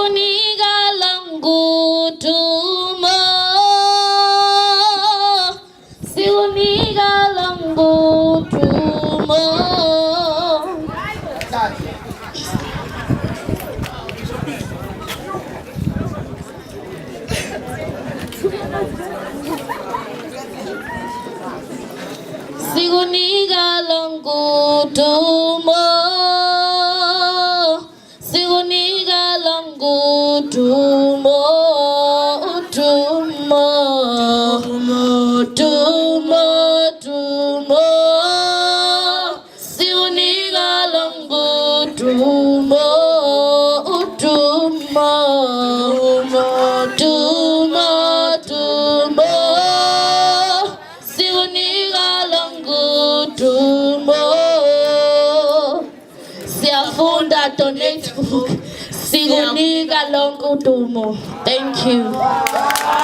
Sikunika langu tumo, sikunika langu tumo. Sikunika langu tumo, sikunika langu tumo, tumo, tumo, tumo, sikunika langu tumo, tumo, tumo, tumo, sikunika langu tumo. Siyafunda donate book. Sikunika langu tumo. Thank you.